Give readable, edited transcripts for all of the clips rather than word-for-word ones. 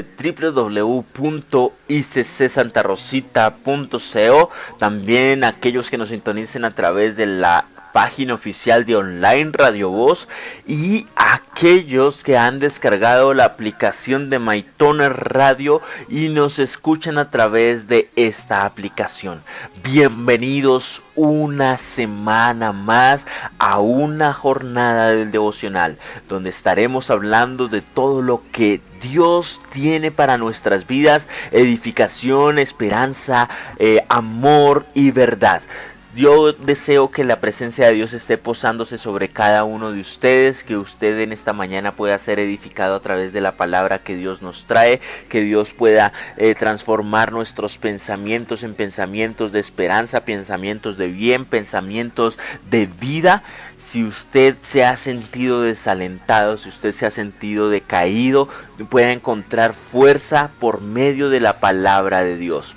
www.iccsantarosita.co. También aquellos que nos sintonicen a través de la página oficial de Online Radio Voz, y aquellos que han descargado la aplicación de MyToner Radio y nos escuchan a través de esta aplicación. Bienvenidos una semana más a una jornada del devocional, donde estaremos hablando de todo lo que Dios tiene para nuestras vidas: edificación, esperanza, amor y verdad. Yo deseo que la presencia de Dios esté posándose sobre cada uno de ustedes, que usted en esta mañana pueda ser edificado a través de la palabra que Dios nos trae, que Dios pueda transformar nuestros pensamientos en pensamientos de esperanza, pensamientos de bien, pensamientos de vida. Si usted se ha sentido desalentado, si usted se ha sentido decaído, pueda encontrar fuerza por medio de la palabra de Dios.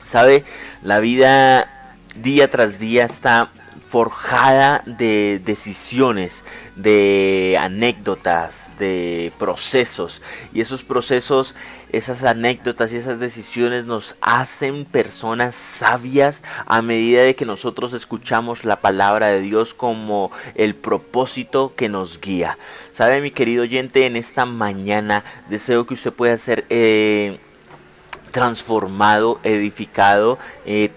¿Sabe? La vida día tras día está forjada de decisiones, de anécdotas, de procesos, y esos procesos, esas anécdotas y esas decisiones nos hacen personas sabias a medida de que nosotros escuchamos la palabra de Dios como el propósito que nos guía. ¿Sabe, mi querido oyente? En esta mañana deseo que usted pueda ser transformado, edificado,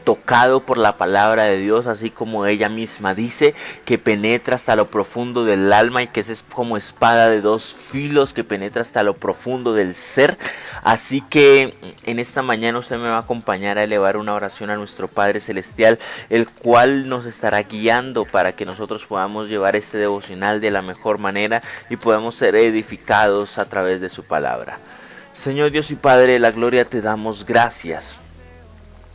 tocado por la palabra de Dios, así como ella misma dice, que penetra hasta lo profundo del alma y que es como espada de dos filos, que penetra hasta lo profundo del ser. Así que en esta mañana usted me va a acompañar a elevar una oración a nuestro Padre Celestial, el cual nos estará guiando para que nosotros podamos llevar este devocional de la mejor manera y podamos ser edificados a través de su palabra. Señor Dios y Padre de la gloria, te damos gracias.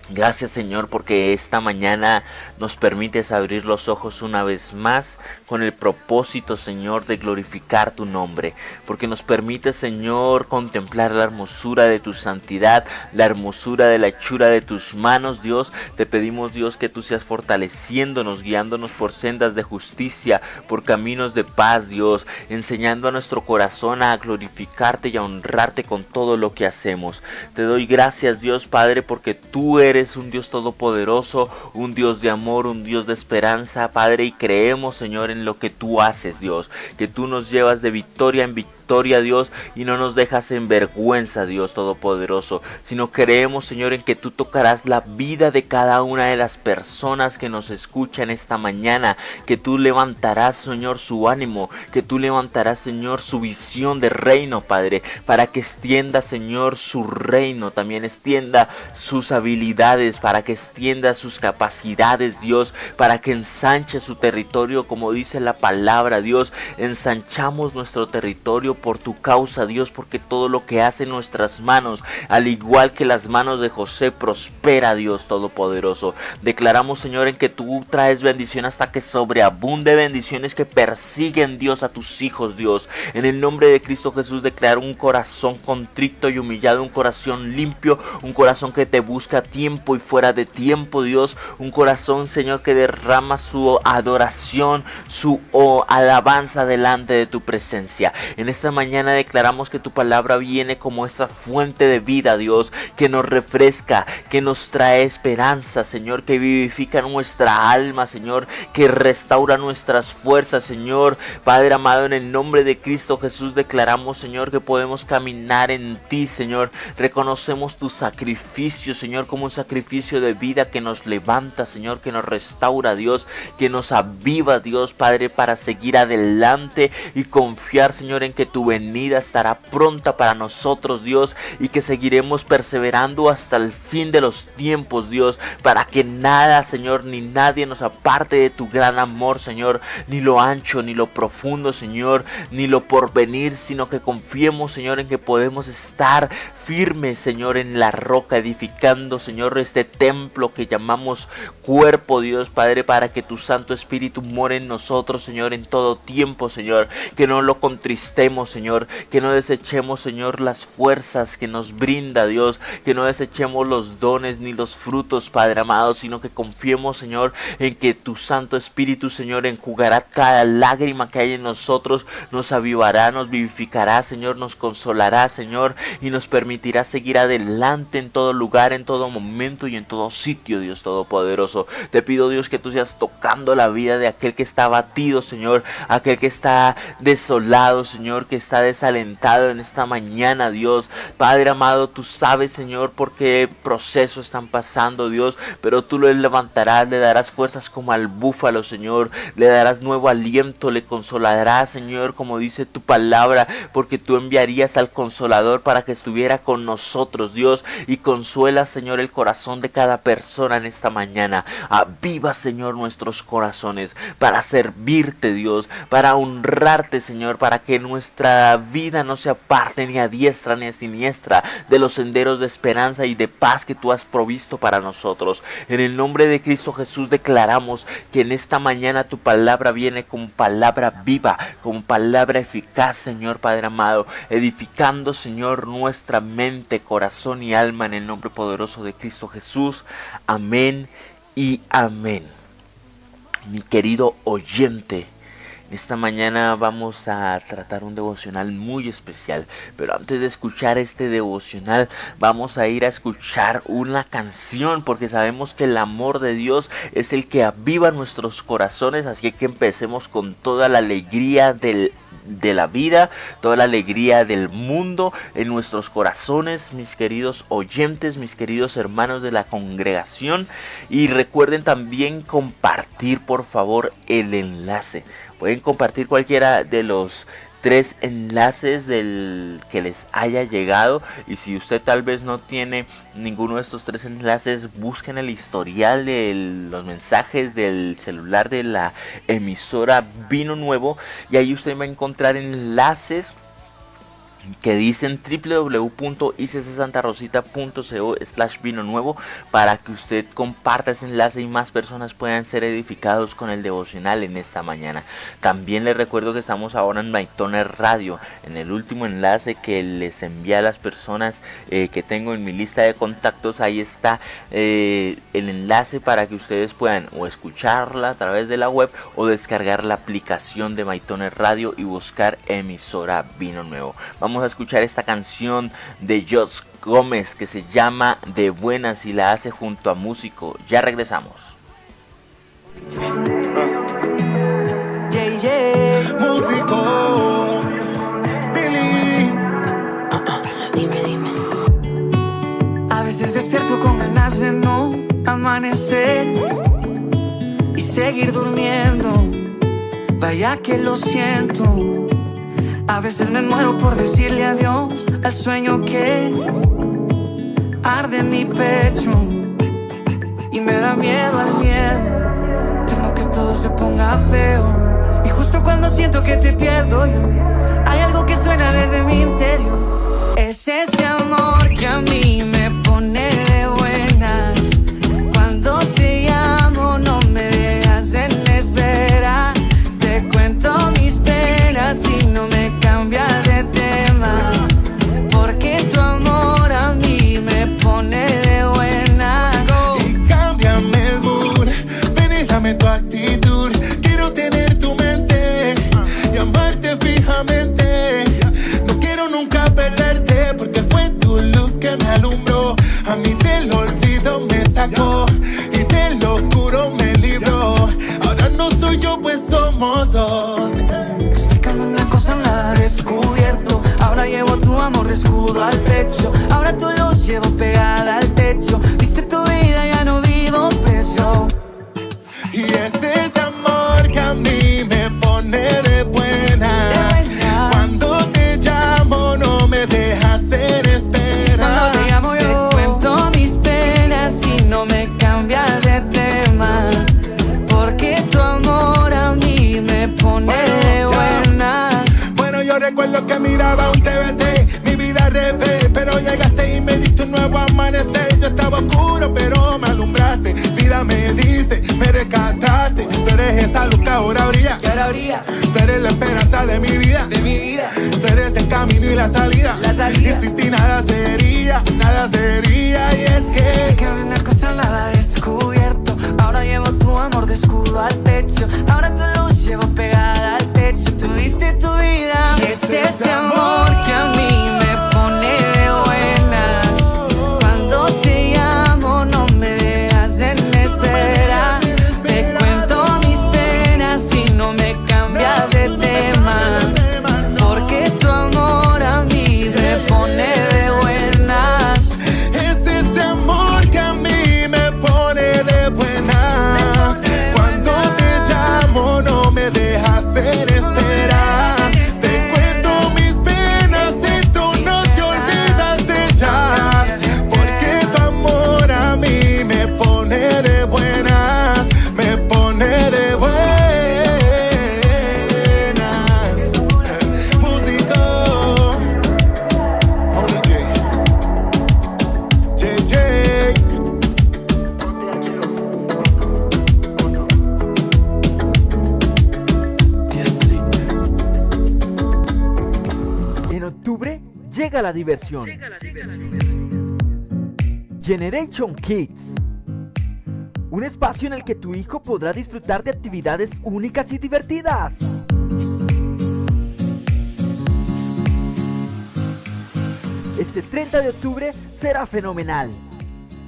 Gracias, Señor, porque esta mañana nos permites abrir los ojos una vez más con el propósito, Señor, de glorificar tu nombre. Porque nos permites, Señor, contemplar la hermosura de tu santidad, la hermosura de la hechura de tus manos, Dios. Te pedimos, Dios, que tú seas fortaleciéndonos, guiándonos por sendas de justicia, por caminos de paz, Dios, enseñando a nuestro corazón a glorificarte y a honrarte con todo lo que hacemos. Te doy gracias, Dios Padre, porque tú eres un Dios todopoderoso, un Dios de amor, un Dios de esperanza, Padre, y creemos, Señor, en lo que tú haces, Dios, que tú nos llevas de victoria en victoria, Dios, y no nos dejas en vergüenza, Dios todopoderoso, sino creemos, Señor, en que tú tocarás la vida de cada una de las personas que nos escuchan esta mañana, que tú levantarás, Señor, su ánimo, que tú levantarás, Señor, su visión de reino, Padre, para que extienda, Señor, su reino, también extienda sus habilidades, para que extienda sus capacidades, Dios, para que ensanche su territorio, como dice la palabra, Dios. Ensanchamos nuestro territorio por tu causa, Dios, porque todo lo que hace nuestras manos, al igual que las manos de José, prospera, Dios todopoderoso. Declaramos, Señor, en que tú traes bendición hasta que sobreabunde, bendiciones que persiguen, Dios, a tus hijos, Dios. En el nombre de Cristo Jesús declaro un corazón contrito y humillado, un corazón limpio, un corazón que te busca a tiempo y fuera de tiempo, Dios. Un corazón, Señor, que derrama su adoración, su alabanza delante de tu presencia. En esta mañana declaramos que tu palabra viene como esa fuente de vida, Dios, que nos refresca, que nos trae esperanza, Señor, que vivifica nuestra alma, Señor, que restaura nuestras fuerzas, Señor. Padre amado, en el nombre de Cristo Jesús declaramos, Señor, que podemos caminar en ti, Señor. Reconocemos tu sacrificio, Señor, como un sacrificio de vida que nos levanta, Señor, que nos restaura, Dios, que nos aviva, Dios, Padre, para seguir adelante y confiar, Señor, en que tu venida estará pronta para nosotros, Dios, y que seguiremos perseverando hasta el fin de los tiempos, Dios, para que nada, Señor, ni nadie nos aparte de tu gran amor, Señor, ni lo ancho, ni lo profundo, Señor, ni lo porvenir, sino que confiemos, Señor, en que podemos estar firmes, Señor, en la roca, edificando, Señor, este templo que llamamos cuerpo, Dios, Padre, para que tu Santo Espíritu more en nosotros, Señor, en todo tiempo, Señor, que no lo contristemos, desechemos, Señor, que no desechemos, Señor, las fuerzas que nos brinda Dios, que no desechemos los dones ni los frutos, Padre amado, sino que confiemos, Señor, en que tu Santo Espíritu, Señor, enjugará cada lágrima que hay en nosotros, nos avivará, nos vivificará, Señor, nos consolará, Señor, y nos permitirá seguir adelante en todo lugar, en todo momento y en todo sitio, Dios Todopoderoso. Te pido, Dios, que tú seas tocando la vida de aquel que está abatido, Señor, aquel que está desolado, Señor, que está desalentado en esta mañana, Dios. Padre amado, tú sabes, Señor, por qué proceso están pasando, Dios, pero tú lo levantarás, le darás fuerzas como al búfalo, Señor, le darás nuevo aliento, le consolarás, Señor, como dice tu palabra, porque tú enviarías al Consolador para que estuviera con nosotros, Dios, y consuela, Señor, el corazón de cada persona en esta mañana. Aviva, Señor, nuestros corazones para servirte, Dios, para honrarte, Señor, para que nuestra vida no se aparte ni a diestra ni a siniestra de los senderos de esperanza y de paz que tú has provisto para nosotros. En el nombre de Cristo Jesús declaramos que en esta mañana tu palabra viene como palabra viva, como palabra eficaz, Señor Padre amado, edificando, Señor, nuestra mente, corazón y alma en el nombre poderoso de Cristo Jesús. Amén y amén. Mi querido oyente, esta mañana vamos a tratar un devocional muy especial, pero antes de escuchar este devocional vamos a ir a escuchar una canción, porque sabemos que el amor de Dios es el que aviva nuestros corazones, así que empecemos con toda la alegría de la vida, toda la alegría del mundo en nuestros corazones, mis queridos oyentes, mis queridos hermanos de la congregación. Y recuerden también compartir, por favor, el enlace. Pueden compartir cualquiera de los 3 enlaces del que les haya llegado, y si usted tal vez no tiene ninguno de estos 3 enlaces, busquen el historial de los mensajes del celular de la emisora Vino Nuevo, y ahí usted va a encontrar enlaces que dicen www.iccsantarosita.co/vino nuevo, para que usted comparta ese enlace y más personas puedan ser edificados con el devocional en esta mañana. También les recuerdo que estamos ahora en Maitoner Radio. En el último enlace que les envié a las personas que tengo en mi lista de contactos, ahí está el enlace para que ustedes puedan o escucharla a través de la web o descargar la aplicación de Maitoner Radio y buscar emisora Vino Nuevo. Vamos a escuchar esta canción de Josh Gómez que se llama De Buenas y la hace junto a Músico. Ya regresamos. Músico, Billy. Dime. A veces despierto con ganas de no amanecer y seguir durmiendo. Vaya que lo siento. A veces me muero por decirle adiós al sueño que arde en mi pecho, y me da miedo al miedo. Temo que todo se ponga feo, y justo cuando siento que te pierdo yo, hay algo que suena desde mi interior. Es ese amor que a mí me pone de buenas. Cuando te llamo no me dejas en espera. Te cuento mis penas y no me cambias de tema, porque tu amor a mí me pone de buena. Y cámbiame el mood, ven y dame tu actitud. Quiero tener tu mente y amarte fijamente. No quiero nunca perderte, porque fue tu luz que me alumbró. A mí del olvido me sacó y del oscuro me libró. Ahora no soy yo, pues somos dos. Una cosa la he descubierto. Ahora llevo tu amor de escudo al pecho. Ahora tu luz llevo pegada al techo. Viste tu vida, ya no vivo preso. Y es ese amor que a mí me pone de buena. Cuando te llamo no me dejas en espera. Cuando te llamo yo te cuento mis penas y no me cambias de tema, porque tu amor a mí me pone de buena. Bueno, yo recuerdo que miraba un TVT, mi vida revés, pero llegaste y me diste un nuevo amanecer. Yo estaba oscuro pero me alumbraste. vida me diste, me rescataste. Tú eres esa luz que ahora brilla. Tú eres la esperanza de mi vida. Tú eres el camino y la salida. Y sin ti nada sería. Y es que una cosa nada descubierto. Ahora llevo tu amor de escudo al pecho. Ahora tu luz llevo pegada al techo. Tú diste tu vida. Y es ese amor que a mí me pone de buenas. Cuando te llamo no me dejas en espera. Te cuento mis penas y no me cambias de tema. Porque tu amor a mí me pone de buenas. es ese amor que a mí me pone de buenas. Cuando te llamo no me dejas hacer esperar. Te cuento mis penas y tú no te olvidas de ellas. Porque tu amor a mí me pone de buenas. Me pone de buenas. Músico Only J. En octubre llega la diversión. Generation Kids. Un espacio en el que tu hijo podrá disfrutar de actividades únicas y divertidas. Este 30 de octubre será fenomenal.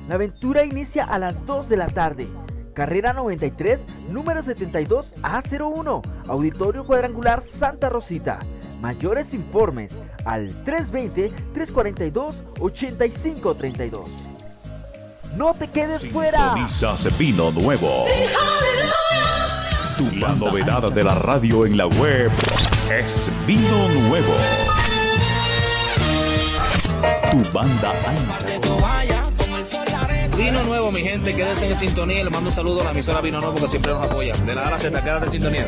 La aventura inicia a las 2 de la tarde. Carrera 93, número 72A01, Auditorio Cuadrangular Santa Rosita. Mayores informes al 320-342-8532. ¡No te quedes fuera! Sintonizas Vino Nuevo. La novedad de la radio en la web es Vino Nuevo. Tu banda ancha. Vino Nuevo, mi gente, quédense en sintonía. Le mando un saludo a la emisora Vino Nuevo que siempre nos apoya. De la A a la Z, quédate en sintonía.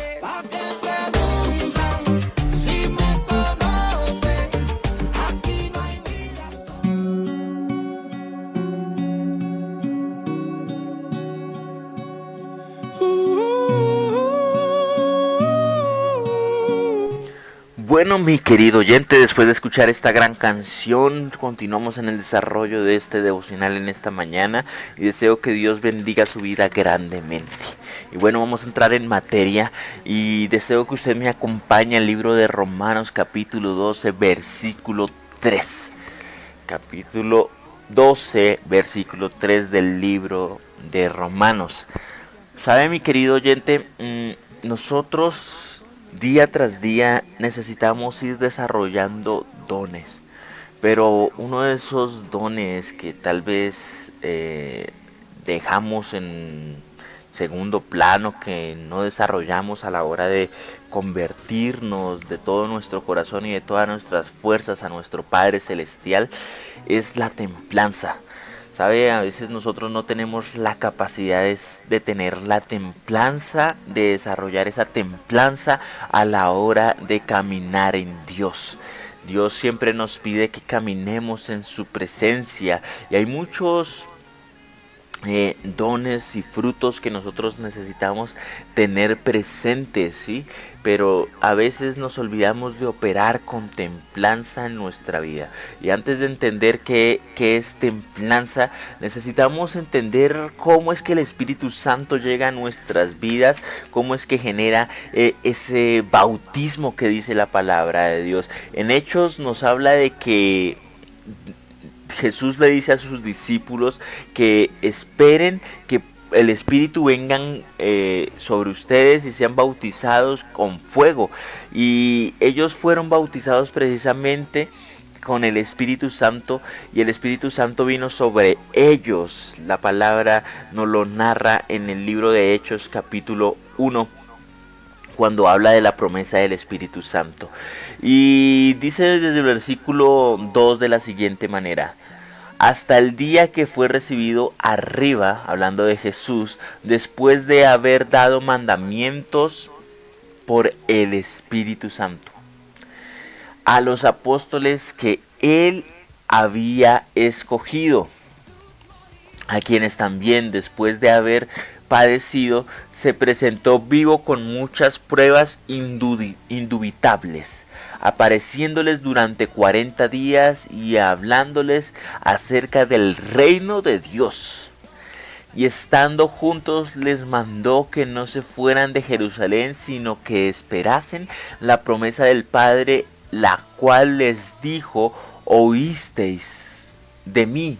Bueno, mi querido oyente, después de escuchar esta gran canción, continuamos en el desarrollo de este devocional en esta mañana y deseo que Dios bendiga su vida grandemente. Y bueno, vamos a entrar en materia y deseo que usted me acompañe al libro de Romanos capítulo 12, versículo 3. Capítulo 12, versículo 3 del libro de Romanos. ¿Sabe, mi querido oyente? Nosotros día tras día necesitamos ir desarrollando dones, pero uno de esos dones que tal vez dejamos en segundo plano, que no desarrollamos a la hora de convertirnos de todo nuestro corazón y de todas nuestras fuerzas a nuestro Padre Celestial, es la templanza. ¿Sabe? A veces nosotros no tenemos la capacidad de tener la templanza, de desarrollar esa templanza a la hora de caminar en Dios. Dios siempre nos pide que caminemos en su presencia y hay muchos dones y frutos que nosotros necesitamos tener presentes, ¿sí? Pero a veces nos olvidamos de operar con templanza en nuestra vida. Y antes de entender qué es templanza, necesitamos entender cómo es que el Espíritu Santo llega a nuestras vidas, cómo es que genera ese bautismo que dice la palabra de Dios. En Hechos nos habla de que Jesús le dice a sus discípulos que esperen que el Espíritu vengan sobre ustedes y sean bautizados con fuego. Y ellos fueron bautizados precisamente con el Espíritu Santo y el Espíritu Santo vino sobre ellos. La palabra nos lo narra en el libro de Hechos capítulo 1. Cuando habla de la promesa del Espíritu Santo. Y dice desde el versículo 2 de la siguiente manera: hasta el día que fue recibido arriba, hablando de Jesús, después de haber dado mandamientos por el Espíritu Santo a los apóstoles que él había escogido. a quienes también después de haber padecido se presentó vivo con muchas pruebas indubitables, apareciéndoles durante 40 días y hablándoles acerca del reino de Dios. Y estando juntos les mandó que no se fueran de Jerusalén, sino que esperasen la promesa del Padre, la cual les dijo: oísteis de mí.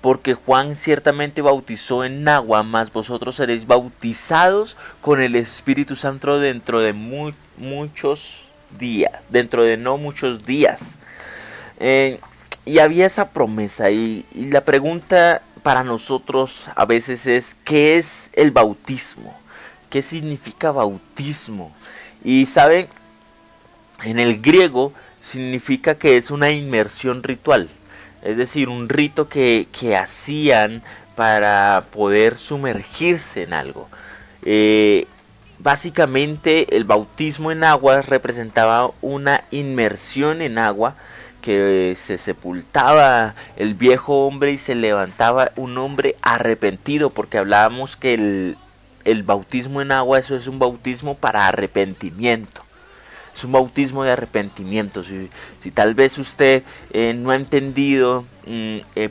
Porque Juan ciertamente bautizó en agua, mas vosotros seréis bautizados con el Espíritu Santo dentro de muchos días, dentro de no muchos días. Y había esa promesa, y la pregunta para nosotros a veces es: ¿qué es el bautismo? ¿Qué significa bautismo? Y saben, en el griego significa que es una inmersión ritual. Es decir, un rito que hacían para poder sumergirse en algo. Básicamente el bautismo en agua representaba una inmersión en agua, que se sepultaba el viejo hombre y se levantaba un hombre arrepentido, porque hablábamos que el bautismo en agua, eso es un bautismo para arrepentimiento. Es un bautismo de arrepentimiento. Si tal vez usted no ha entendido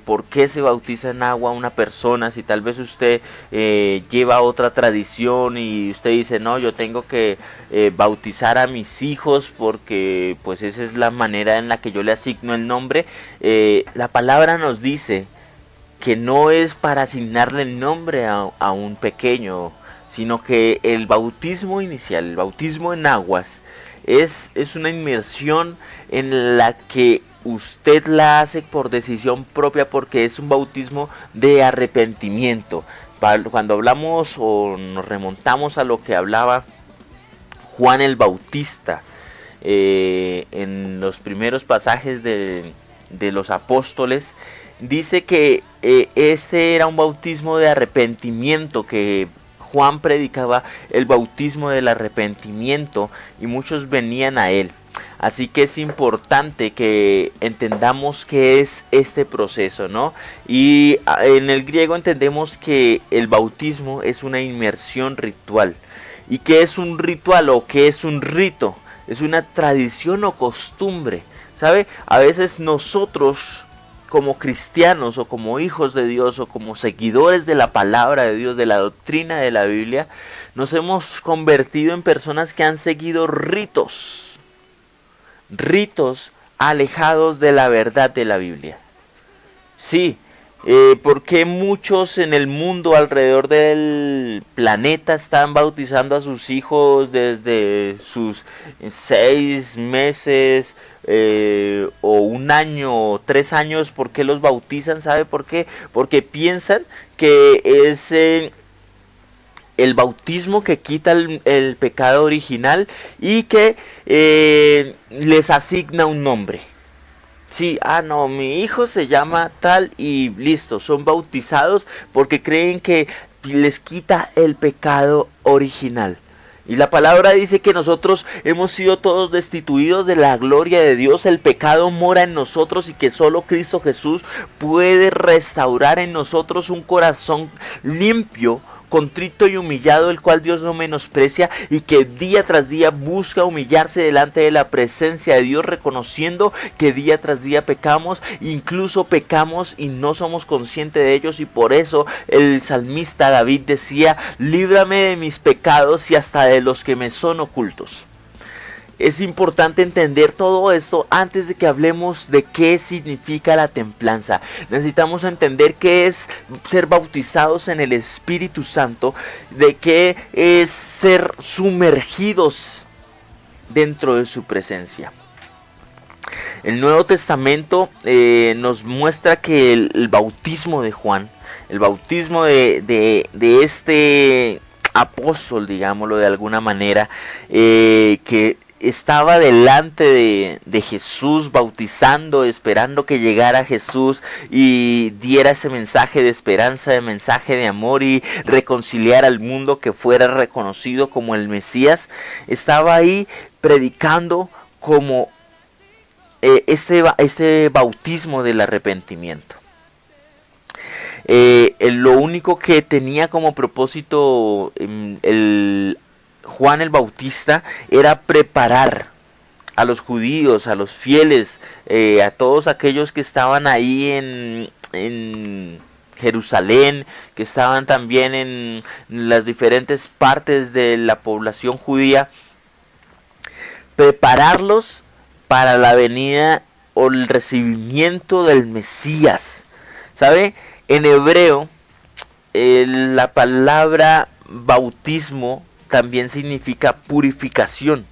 por qué se bautiza en agua una persona, si tal vez usted lleva otra tradición y usted dice: no, yo tengo que bautizar a mis hijos porque pues esa es la manera en la que yo le asigno el nombre, la palabra nos dice que no es para asignarle el nombre a un pequeño, sino que el bautismo inicial, el bautismo en aguas, es una inmersión en la que usted la hace por decisión propia, porque es un bautismo de arrepentimiento. Cuando hablamos o nos remontamos a lo que hablaba Juan el Bautista en los primeros pasajes de los apóstoles, dice que este era un bautismo de arrepentimiento, que Juan predicaba el bautismo del arrepentimiento y muchos venían a él. Así que es importante que entendamos qué es este proceso, ¿no? Y en el griego entendemos que el bautismo es una inmersión ritual. ¿Y qué es un ritual o qué es un rito? Es una tradición o costumbre, ¿sabe? A veces nosotros, como cristianos o como hijos de Dios o como seguidores de la palabra de Dios, de la doctrina de la Biblia, nos hemos convertido en personas que han seguido ritos alejados de la verdad de la Biblia. Sí, porque muchos en el mundo alrededor del planeta están bautizando a sus hijos desde sus 6 meses, o 1 año o 3 años. ¿Por qué los bautizan? ¿Sabe por qué? Porque piensan que es el bautismo que quita el pecado original y que les asigna un nombre. Sí, no, mi hijo se llama tal y listo, son bautizados porque creen que les quita el pecado original. Y la palabra dice que nosotros hemos sido todos destituidos de la gloria de Dios, el pecado mora en nosotros y que solo Cristo Jesús puede restaurar en nosotros un corazón limpio, contrito y humillado, el cual Dios no menosprecia y que día tras día busca humillarse delante de la presencia de Dios, reconociendo que día tras día pecamos, incluso pecamos y no somos conscientes de ellos. Y por eso el salmista David decía: líbrame de mis pecados y hasta de los que me son ocultos. Es importante entender todo esto antes de que hablemos de qué significa la templanza. Necesitamos entender qué es ser bautizados en el Espíritu Santo, de qué es ser sumergidos dentro de su presencia. El Nuevo Testamento nos muestra que el bautismo de Juan, el bautismo de este apóstol, digámoslo de alguna manera, que estaba delante de Jesús bautizando, esperando que llegara Jesús y diera ese mensaje de esperanza, de mensaje de amor y reconciliar al mundo, que fuera reconocido como el Mesías. Estaba ahí predicando como este bautismo del arrepentimiento. Lo único que tenía como propósito Juan el Bautista era preparar a los judíos, a los fieles, a todos aquellos que estaban ahí en Jerusalén, que estaban también en las diferentes partes de la población judía, prepararlos para la venida o el recibimiento del Mesías. ¿Sabe? En hebreo, la palabra bautismo también significa purificación.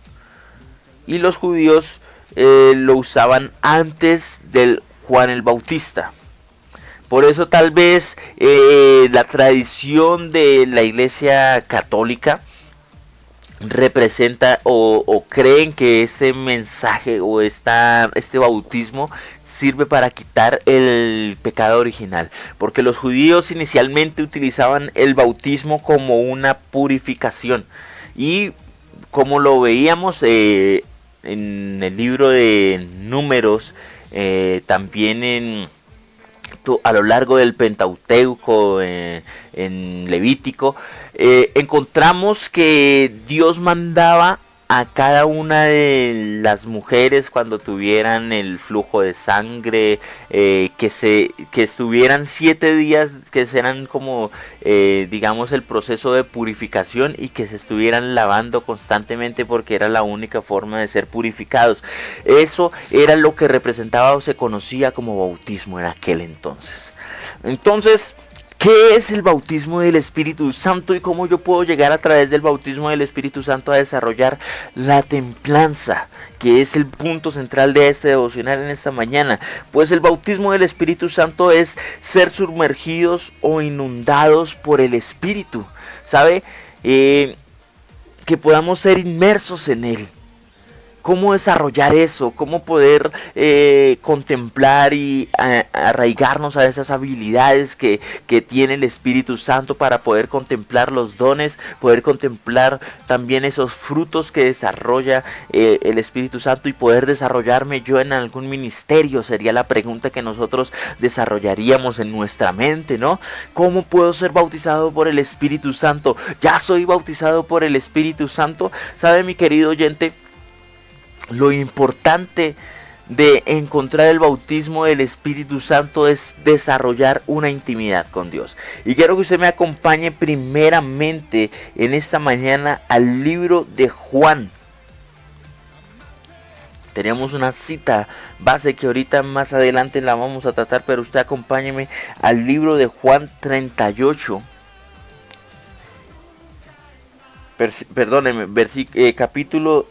Y los judíos lo usaban antes del Juan el Bautista. Por eso tal vez la tradición de la Iglesia Católica representa o creen que este mensaje o este bautismo sirve para quitar el pecado original, porque los judíos inicialmente utilizaban el bautismo como una purificación, y como lo veíamos en el libro de Números, también a lo largo del Pentateuco, en Levítico, encontramos que Dios mandaba a cada una de las mujeres, cuando tuvieran el flujo de sangre, que estuvieran 7 días, que serán como digamos el proceso de purificación, y que se estuvieran lavando constantemente, porque era la única forma de ser purificados. Eso era lo que representaba o se conocía como bautismo en aquel entonces. Entonces, ¿qué es el bautismo del Espíritu Santo y cómo yo puedo llegar a través del bautismo del Espíritu Santo a desarrollar la templanza, que es el punto central de este devocional en esta mañana? Pues el bautismo del Espíritu Santo es ser sumergidos o inundados por el Espíritu, ¿sabe? Que podamos ser inmersos en Él. ¿Cómo desarrollar eso? ¿Cómo poder contemplar y arraigarnos a esas habilidades que tiene el Espíritu Santo para poder contemplar los dones, poder contemplar también esos frutos que desarrolla el Espíritu Santo, y poder desarrollarme yo en algún ministerio? Sería la pregunta que nosotros desarrollaríamos en nuestra mente, ¿no? ¿Cómo puedo ser bautizado por el Espíritu Santo? ¿Ya soy bautizado por el Espíritu Santo? ¿Sabe, mi querido oyente? Lo importante de encontrar el bautismo del Espíritu Santo es desarrollar una intimidad con Dios. Y quiero que usted me acompañe primeramente en esta mañana al libro de Juan. Tenemos una cita base que ahorita más adelante la vamos a tratar, pero usted acompáñeme al libro de Juan 38. Capítulo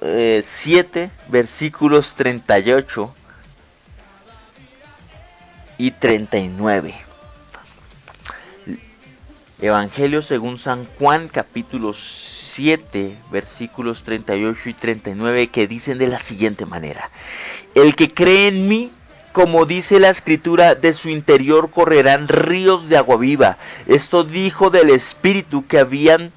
7, versículos 38 y 39. Evangelio según San Juan, capítulo 7, versículos 38 y 39, que dicen de la siguiente manera: el que cree en mí, como dice la Escritura, de su interior correrán ríos de agua viva. Esto dijo del Espíritu que habían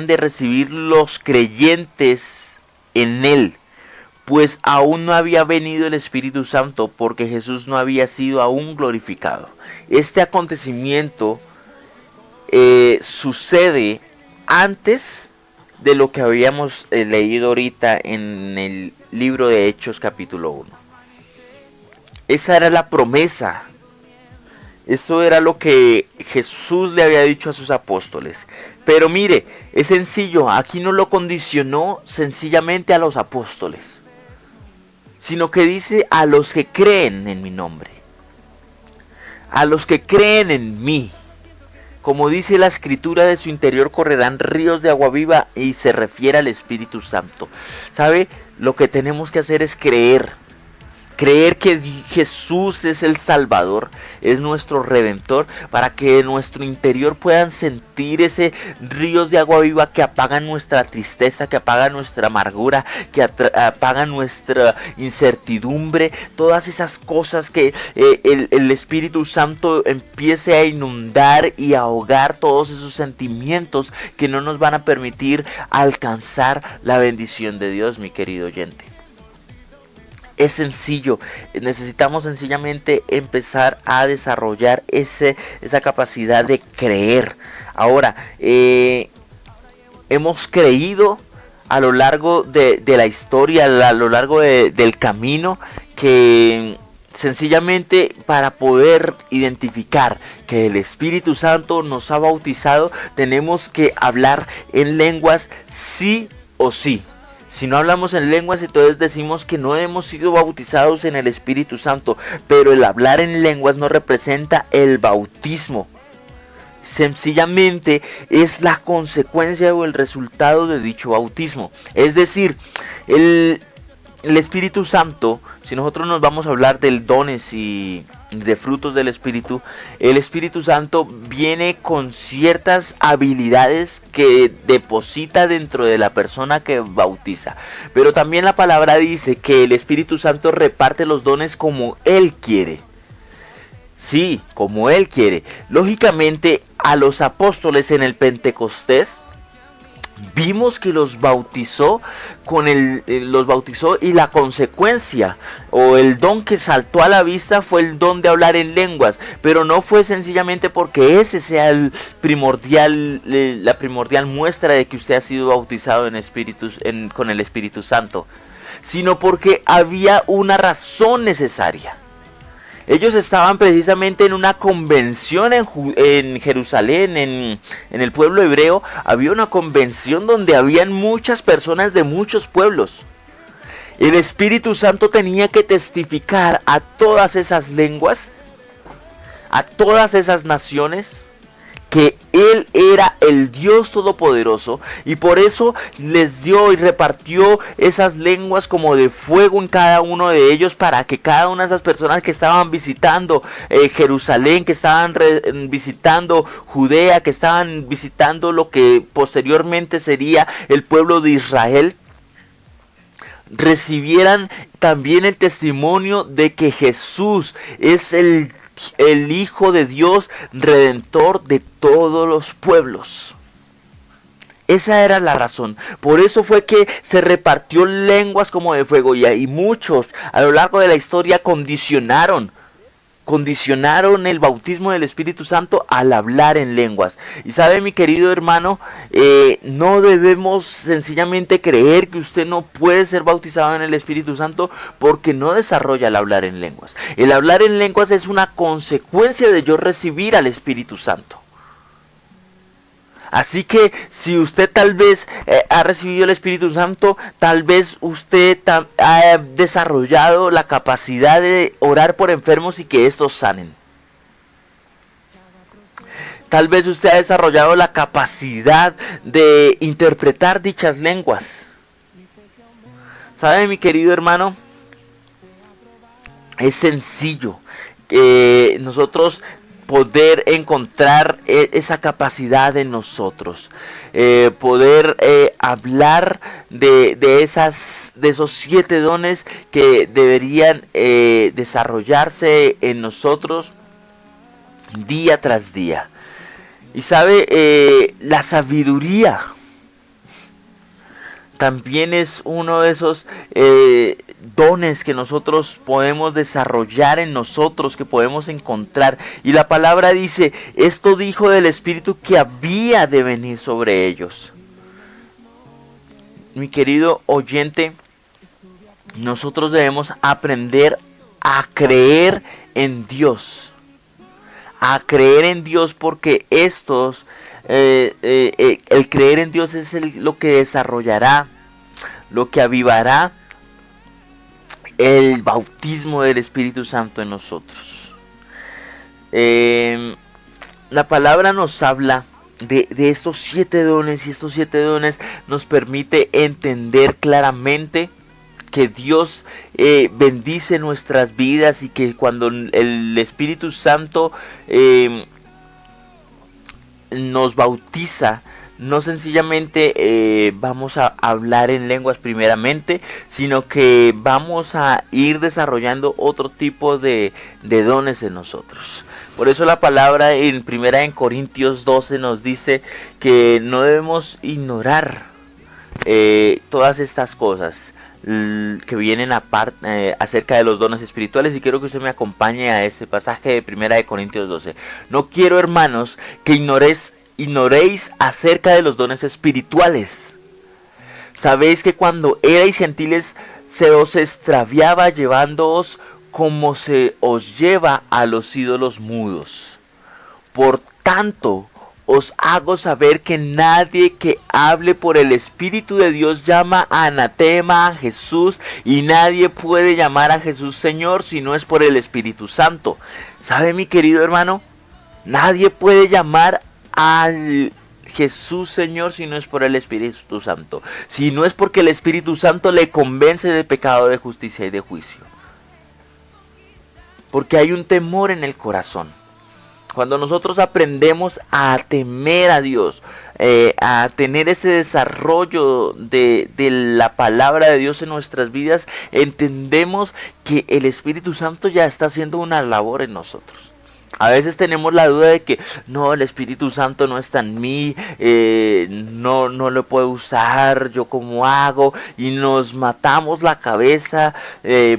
de recibir los creyentes en él, pues aún no había venido el Espíritu Santo, porque Jesús no había sido aún glorificado. Este acontecimiento sucede antes de lo que habíamos leído ahorita en el libro de Hechos capítulo 1. Esa era la promesa. Eso era lo que Jesús le había dicho a sus apóstoles. Pero mire, es sencillo, aquí no lo condicionó sencillamente a los apóstoles, sino que dice a los que creen en mi nombre, a los que creen en mí. Como dice la Escritura, de su interior correrán ríos de agua viva, y se refiere al Espíritu Santo. ¿Sabe? Lo que tenemos que hacer es creer que Jesús es el Salvador, es nuestro Redentor, para que en nuestro interior puedan sentir ese ríos de agua viva que apagan nuestra tristeza, que apagan nuestra amargura, que apagan nuestra incertidumbre, todas esas cosas que el Espíritu Santo empiece a inundar y a ahogar todos esos sentimientos que no nos van a permitir alcanzar la bendición de Dios, mi querido oyente. Es sencillo, necesitamos sencillamente empezar a desarrollar esa capacidad de creer. Ahora, hemos creído a lo largo de la historia, a lo largo del camino, que sencillamente para poder identificar que el Espíritu Santo nos ha bautizado, tenemos que hablar en lenguas sí o sí. Si no hablamos en lenguas, entonces decimos que no hemos sido bautizados en el Espíritu Santo. Pero el hablar en lenguas no representa el bautismo. Sencillamente es la consecuencia o el resultado de dicho bautismo. Es decir, el Espíritu Santo, si nosotros nos vamos a hablar del dones y de frutos del Espíritu, el Espíritu Santo viene con ciertas habilidades que deposita dentro de la persona que bautiza. Pero también la palabra dice que el Espíritu Santo reparte los dones como Él quiere. Sí, como Él quiere. Lógicamente, a los apóstoles en el Pentecostés vimos que los bautizó y la consecuencia o el don que saltó a la vista fue el don de hablar en lenguas, pero no fue sencillamente porque ese sea la primordial muestra de que usted ha sido bautizado con el Espíritu Santo, sino porque había una razón necesaria. Ellos estaban precisamente en una convención en Jerusalén, en el pueblo hebreo. Había una convención donde habían muchas personas de muchos pueblos. El Espíritu Santo tenía que testificar a todas esas lenguas, a todas esas naciones, que Él era el Dios Todopoderoso, y por eso les dio y repartió esas lenguas como de fuego en cada uno de ellos, para que cada una de esas personas que estaban visitando Jerusalén, que estaban visitando Judea, que estaban visitando lo que posteriormente sería el pueblo de Israel, recibieran también el testimonio de que Jesús es el Hijo de Dios, redentor de todos los pueblos. Esa era la razón. Por eso fue que se repartió lenguas como de fuego, y muchos a lo largo de la historia condicionaron el bautismo del Espíritu Santo al hablar en lenguas. Y sabe, mi querido hermano, no debemos sencillamente creer que usted no puede ser bautizado en el Espíritu Santo porque no desarrolla el hablar en lenguas. El hablar en lenguas es una consecuencia de yo recibir al Espíritu Santo. Así que si usted tal vez ha recibido el Espíritu Santo, tal vez usted ha desarrollado la capacidad de orar por enfermos y que estos sanen. Tal vez usted ha desarrollado la capacidad de interpretar dichas lenguas. ¿Sabe, mi querido hermano? Es sencillo nosotros poder encontrar esa capacidad en nosotros, poder hablar de esos 7 dones que deberían desarrollarse en nosotros día tras día. Y sabe, la sabiduría también es uno de esos dones que nosotros podemos desarrollar en nosotros, que podemos encontrar. Y la palabra dice, esto dijo del Espíritu que había de venir sobre ellos. Mi querido oyente, nosotros debemos aprender a creer en Dios. A creer en Dios, porque el creer en Dios es lo que desarrollará, lo que avivará el bautismo del Espíritu Santo en nosotros. La palabra nos habla de estos 7 dones, y estos 7 dones nos permite entender claramente que Dios bendice nuestras vidas, y que cuando el Espíritu Santo nos bautiza, no sencillamente vamos a hablar en lenguas primeramente, sino que vamos a ir desarrollando otro tipo de dones en nosotros. Por eso la palabra en 1 Corintios 12 nos dice que no debemos ignorar todas estas cosas. que vienen acerca de los dones espirituales, y quiero que usted me acompañe a este pasaje de 1 Corintios 12. No quiero, hermanos, que ignoréis acerca de los dones espirituales. Sabéis que cuando erais gentiles se os extraviaba llevándoos como se os lleva a los ídolos mudos. Por tanto, os hago saber que nadie que hable por el Espíritu de Dios llama anatema a Jesús, y nadie puede llamar a Jesús Señor si no es por el Espíritu Santo. ¿Sabe, mi querido hermano? Nadie puede llamar al Jesús Señor si no es por el Espíritu Santo. Si no es porque el Espíritu Santo le convence de pecado, de justicia y de juicio. Porque hay un temor en el corazón. Cuando nosotros aprendemos a temer a Dios, a tener ese desarrollo de la palabra de Dios en nuestras vidas, entendemos que el Espíritu Santo ya está haciendo una labor en nosotros. A veces tenemos la duda de que no, el Espíritu Santo no está en mí, no lo puedo usar, yo cómo hago, y nos matamos la cabeza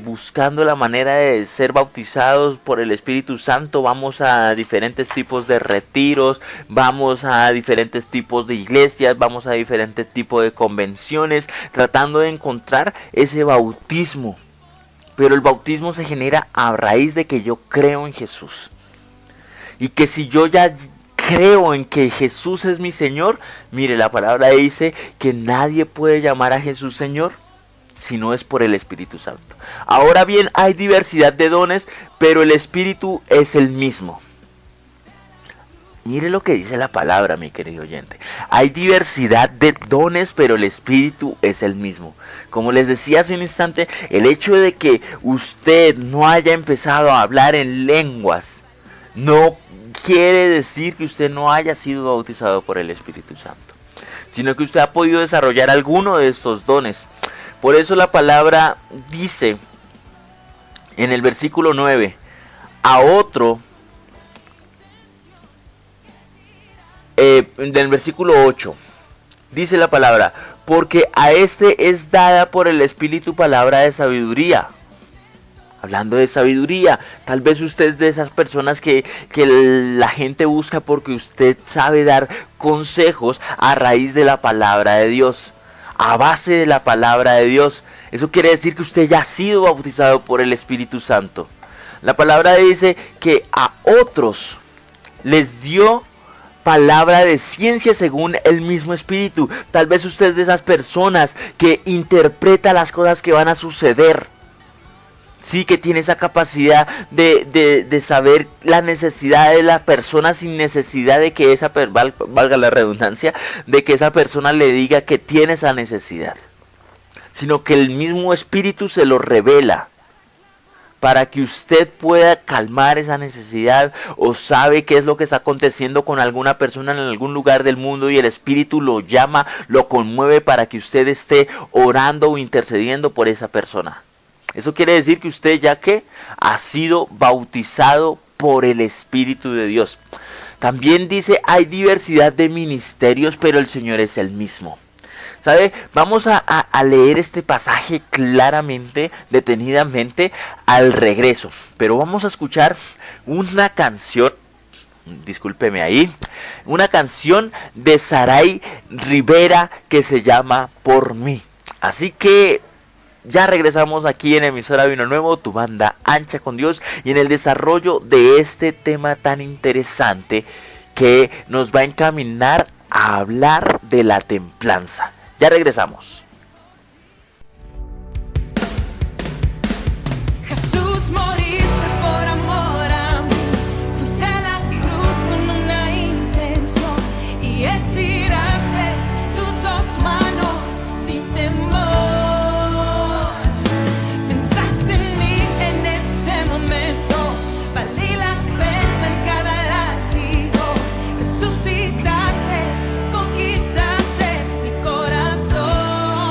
buscando la manera de ser bautizados por el Espíritu Santo. Vamos a diferentes tipos de retiros, vamos a diferentes tipos de iglesias, vamos a diferentes tipos de convenciones, tratando de encontrar ese bautismo. Pero el bautismo se genera a raíz de que yo creo en Jesús. Y que si yo ya creo en que Jesús es mi Señor, mire, la palabra dice que nadie puede llamar a Jesús Señor si no es por el Espíritu Santo. Ahora bien, hay diversidad de dones, pero el Espíritu es el mismo. Mire lo que dice la palabra, mi querido oyente. Hay diversidad de dones, pero el Espíritu es el mismo. Como les decía hace un instante, el hecho de que usted no haya empezado a hablar en lenguas no quiere decir que usted no haya sido bautizado por el Espíritu Santo, sino que usted ha podido desarrollar alguno de estos dones. Por eso la palabra dice en el versículo 9, a otro, del versículo 8, dice la palabra, porque a este es dada por el Espíritu palabra de sabiduría. Hablando de sabiduría, tal vez usted es de esas personas que la gente busca porque usted sabe dar consejos a raíz de la palabra de Dios, a base de la palabra de Dios. Eso quiere decir que usted ya ha sido bautizado por el Espíritu Santo. La palabra dice que a otros les dio palabra de ciencia según el mismo Espíritu. Tal vez usted es de esas personas que interpreta las cosas que van a suceder. Sí, que tiene esa capacidad de saber la necesidad de la persona sin necesidad de que valga la redundancia, de que esa persona le diga que tiene esa necesidad. Sino que el mismo Espíritu se lo revela para que usted pueda calmar esa necesidad, o sabe qué es lo que está aconteciendo con alguna persona en algún lugar del mundo y el Espíritu lo llama, lo conmueve para que usted esté orando o intercediendo por esa persona. Eso quiere decir que usted ya que ha sido bautizado por el Espíritu de Dios. También dice, hay diversidad de ministerios, pero el Señor es el mismo. ¿Sabe? Vamos a leer este pasaje claramente, detenidamente, al regreso. Pero vamos a escuchar una canción, discúlpeme ahí, una canción de Saray Rivera que se llama Por mí. Así que ya regresamos aquí en Emisora Vino Nuevo, tu banda ancha con Dios, y en el desarrollo de este tema tan interesante que nos va a encaminar a hablar de la templanza. Ya regresamos. Jesús, moriste por amor a mí, fuiste a la cruz con una intención y estiraste tus dos manos sin temor. Pensaste en mí en ese momento, valí la pena en cada latido, resucitaste, conquistaste mi corazón.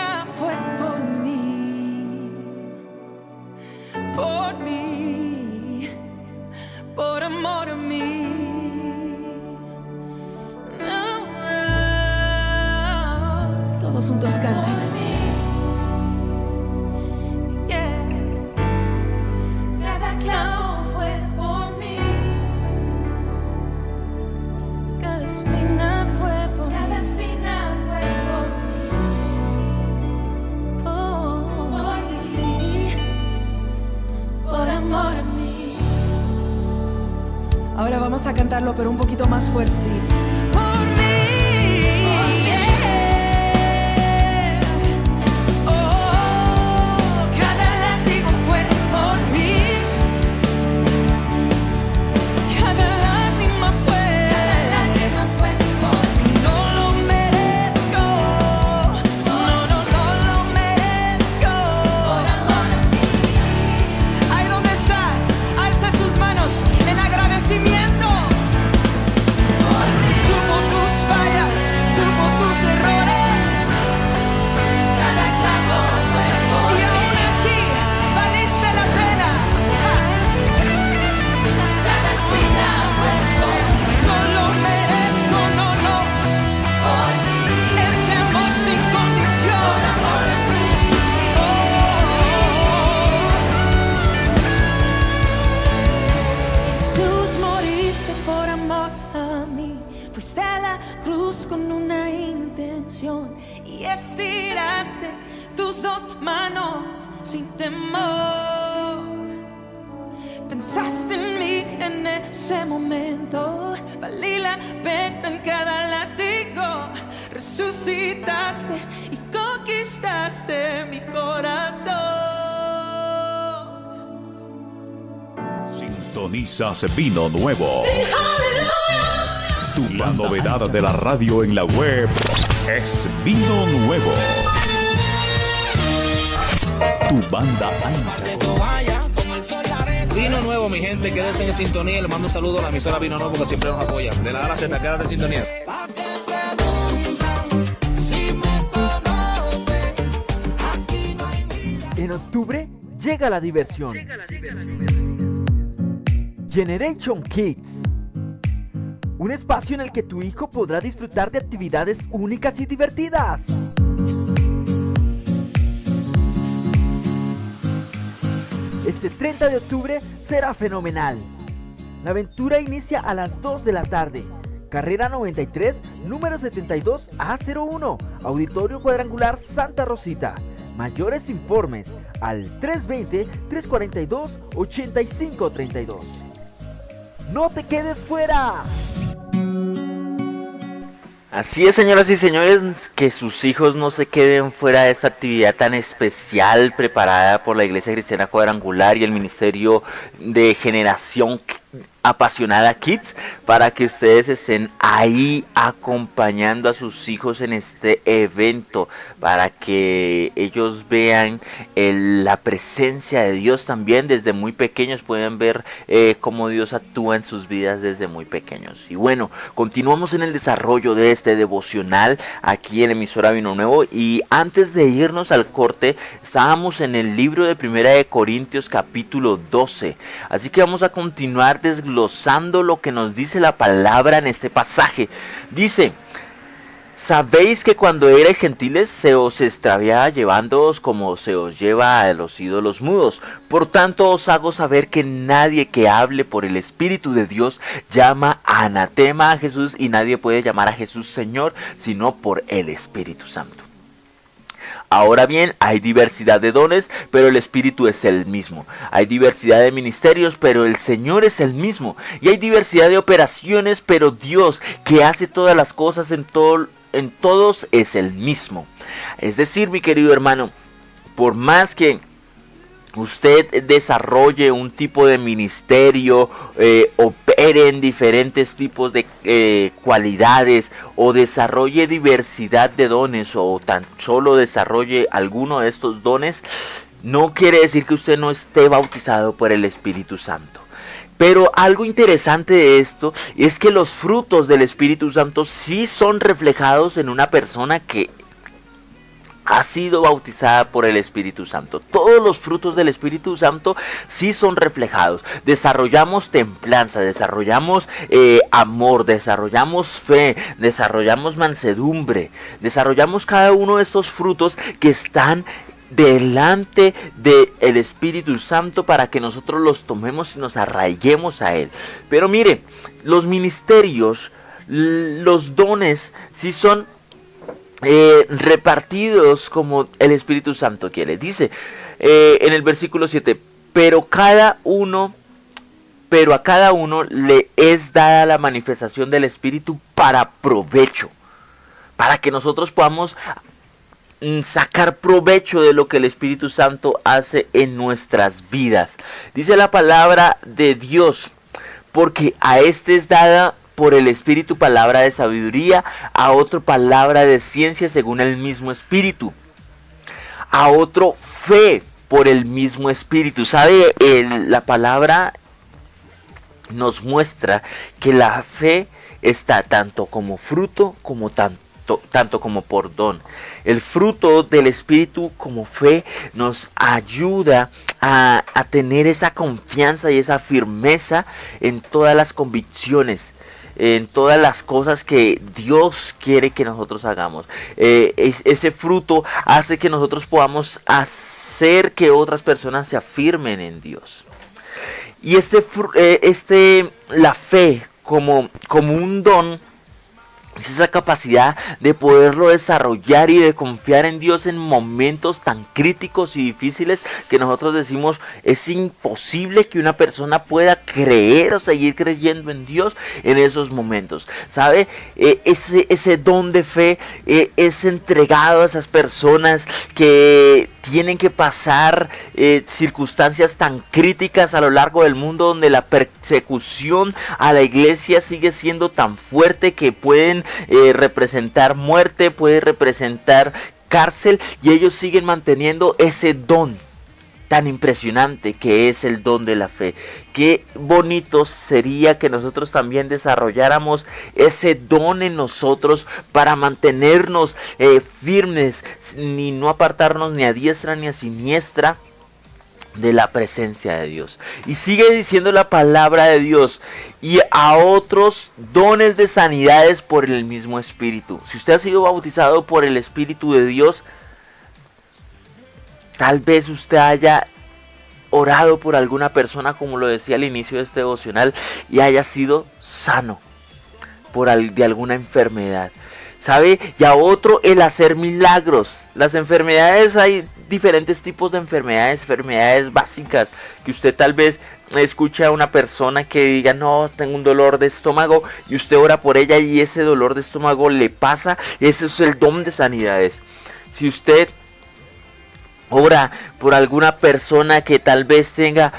espina fue por mí, por amor a mí. Todos juntos canten. Cada clavo fue por mí, cada espina fue por mí, por mí, por amor a mí. Ahora vamos a cantarlo, pero un poquito más fuerte. Y estiraste tus dos manos sin temor. Pensaste en mí en ese momento, valí la pena en cada latigo. Resucitaste y conquistaste mi corazón. Sintonizas Vino Nuevo. Sí, aleluya. La novedad de la radio en la web es Vino Nuevo. Tu banda ancha. Vino Nuevo, mi gente, quédense en sintonía. Le mando un saludo a la emisora Vino Nuevo que siempre nos apoya. De la A a la Z, quédate en sintonía. En octubre llega la diversión. Generation Kids. Un espacio en el que tu hijo podrá disfrutar de actividades únicas y divertidas. Este 30 de octubre será fenomenal. La aventura inicia a las 2 de la tarde. Carrera 93, número 72A01, Auditorio Cuadrangular Santa Rosita. Mayores informes al 320-342-8532. ¡No te quedes fuera! Así es, señoras y señores, que sus hijos no se queden fuera de esta actividad tan especial preparada por la Iglesia Cristiana Cuadrangular y el Ministerio de Generación Apasionada Kids, para que ustedes estén ahí acompañando a sus hijos en este evento, para que ellos vean la presencia de Dios también desde muy pequeños. Pueden ver cómo Dios actúa en sus vidas desde muy pequeños. Y bueno, continuamos en el desarrollo de este devocional aquí en emisora Vino Nuevo, y antes de irnos al corte estábamos en el libro de Primera de Corintios capítulo 12, así que vamos a continuar desglosando lo que nos dice la palabra en este pasaje. Dice: sabéis que cuando erais gentiles se os extraviaba llevándoos como se os lleva a los ídolos mudos. Por tanto os hago saber que nadie que hable por el Espíritu de Dios llama anatema a Jesús, y nadie puede llamar a Jesús Señor sino por el Espíritu Santo. Ahora bien, hay diversidad de dones, pero el Espíritu es el mismo. Hay diversidad de ministerios, pero el Señor es el mismo. Y hay diversidad de operaciones, pero Dios, que hace todas las cosas en todos, es el mismo. Es decir, mi querido hermano, por más que usted desarrolle un tipo de ministerio, opere en diferentes tipos de cualidades, o desarrolle diversidad de dones, o tan solo desarrolle alguno de estos dones, no quiere decir que usted no esté bautizado por el Espíritu Santo. Pero algo interesante de esto es que los frutos del Espíritu Santo sí son reflejados en una persona que ha sido bautizada por el Espíritu Santo. Todos los frutos del Espíritu Santo sí son reflejados. Desarrollamos templanza, desarrollamos amor, desarrollamos fe, desarrollamos mansedumbre, desarrollamos cada uno de estos frutos que están delante del Espíritu Santo para que nosotros los tomemos y nos arraiguemos a Él. Pero mire, los ministerios, los dones, sí son repartidos como el Espíritu Santo quiere. Dice en el versículo 7, pero a cada uno le es dada la manifestación del Espíritu para provecho, para que nosotros podamos sacar provecho de lo que el Espíritu Santo hace en nuestras vidas. Dice la palabra de Dios, porque a este es dada por el Espíritu palabra de sabiduría, a otro palabra de ciencia según el mismo Espíritu, a otro fe por el mismo Espíritu. ¿Sabe? La palabra nos muestra que la fe está tanto como fruto como tanto como por don. El fruto del Espíritu como fe nos ayuda a tener esa confianza y esa firmeza en todas las convicciones, en todas las cosas que Dios quiere que nosotros hagamos. Ese fruto hace que nosotros podamos hacer que otras personas se afirmen en Dios. Y la fe como un don es esa capacidad de poderlo desarrollar y de confiar en Dios en momentos tan críticos y difíciles que nosotros decimos es imposible que una persona pueda creer o seguir creyendo en Dios en esos momentos. ¿Sabe? Ese don de fe es entregado a esas personas que tienen que pasar circunstancias tan críticas a lo largo del mundo, donde la persecución a la iglesia sigue siendo tan fuerte que pueden representar muerte, puede representar cárcel, y ellos siguen manteniendo ese don tan impresionante que es el don de la fe. Qué bonito sería que nosotros también desarrolláramos ese don en nosotros para mantenernos firmes, ni no apartarnos ni a diestra ni a siniestra de la presencia de Dios. Y sigue diciendo la palabra de Dios, y a otros dones de sanidades por el mismo Espíritu. Si usted ha sido bautizado por el Espíritu de Dios, tal vez usted haya orado por alguna persona, como lo decía al inicio de este devocional, y haya sido sano de alguna enfermedad. ¿Sabe? Y a otro el hacer milagros. Las enfermedades, hay diferentes tipos de enfermedades básicas, que usted tal vez escucha a una persona que diga, no, tengo un dolor de estómago, y usted ora por ella y ese dolor de estómago le pasa. Ese es el don de sanidades. Si usted ora por alguna persona que tal vez tenga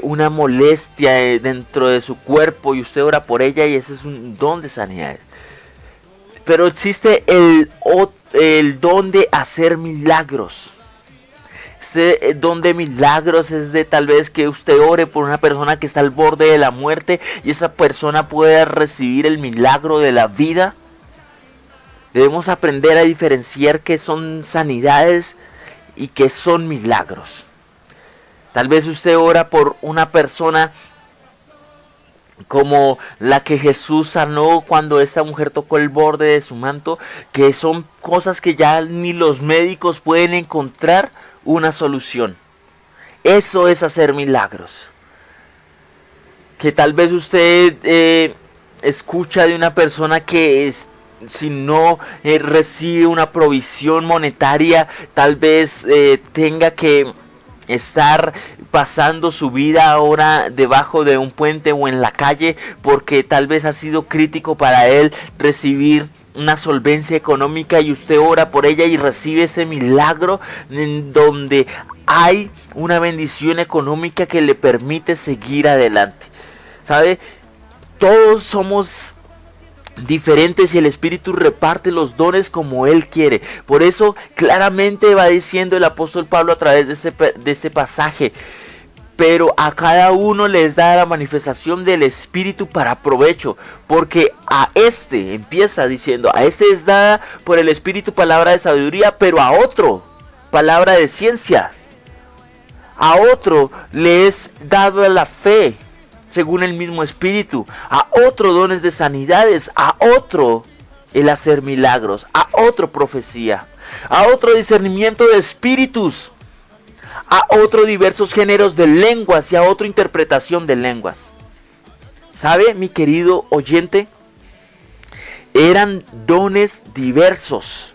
una molestia dentro de su cuerpo, y usted ora por ella, y ese es un don de sanidades. Pero existe el don de hacer milagros. Este don de milagros es de tal vez que usted ore por una persona que está al borde de la muerte y esa persona pueda recibir el milagro de la vida. Debemos aprender a diferenciar qué son sanidades y qué son milagros. Tal vez usted ora por una persona como la que Jesús sanó cuando esta mujer tocó el borde de su manto, que son cosas que ya ni los médicos pueden encontrar una solución. Eso es hacer milagros. Que tal vez usted escucha de una persona que si no recibe una provisión monetaria, tal vez tenga que estar pasando su vida ahora debajo de un puente o en la calle, porque tal vez ha sido crítico para él recibir una solvencia económica, y usted ora por ella y recibe ese milagro en donde hay una bendición económica que le permite seguir adelante. ¿Sabe? Todos somos diferentes y el Espíritu reparte los dones como Él quiere. Por eso claramente va diciendo el apóstol Pablo a través de este pasaje: pero a cada uno les da la manifestación del Espíritu para provecho, porque a este, empieza diciendo, a este es dada por el Espíritu palabra de sabiduría, pero a otro palabra de ciencia, a otro le es dado la fe según el mismo Espíritu, a otro dones de sanidades, a otro el hacer milagros, a otro profecía, a otro discernimiento de espíritus, a otro diversos géneros de lenguas y a otro interpretación de lenguas. ¿Sabe, mi querido oyente? Eran dones diversos.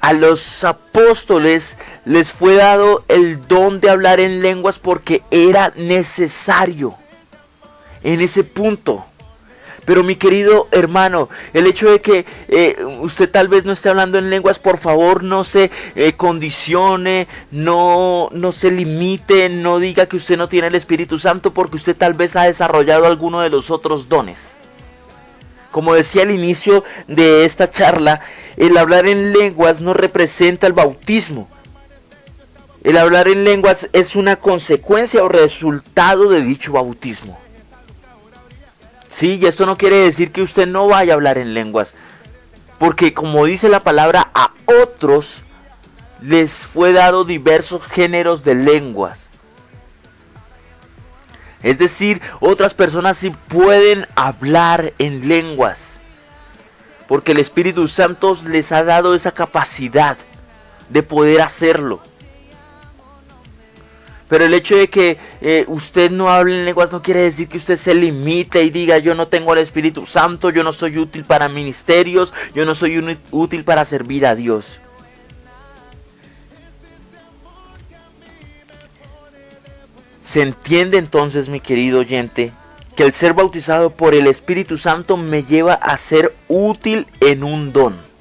A los apóstoles les fue dado el don de hablar en lenguas porque era necesario en ese punto. Pero mi querido hermano, el hecho de que usted tal vez no esté hablando en lenguas, por favor no se condicione, no se limite, no diga que usted no tiene el Espíritu Santo porque usted tal vez ha desarrollado alguno de los otros dones. Como decía al inicio de esta charla, el hablar en lenguas no representa el bautismo. El hablar en lenguas es una consecuencia o resultado de dicho bautismo. Sí, y esto no quiere decir que usted no vaya a hablar en lenguas, porque como dice la palabra, a otros les fue dado diversos géneros de lenguas. Es decir, otras personas sí pueden hablar en lenguas, porque el Espíritu Santo les ha dado esa capacidad de poder hacerlo. Pero el hecho de que usted no hable en lenguas no quiere decir que usted se limite y diga: yo no tengo el Espíritu Santo, yo no soy útil para ministerios, yo no soy útil para servir a Dios. ¿Se entiende entonces, mi querido oyente, que el ser bautizado por el Espíritu Santo me lleva a ser útil en un don?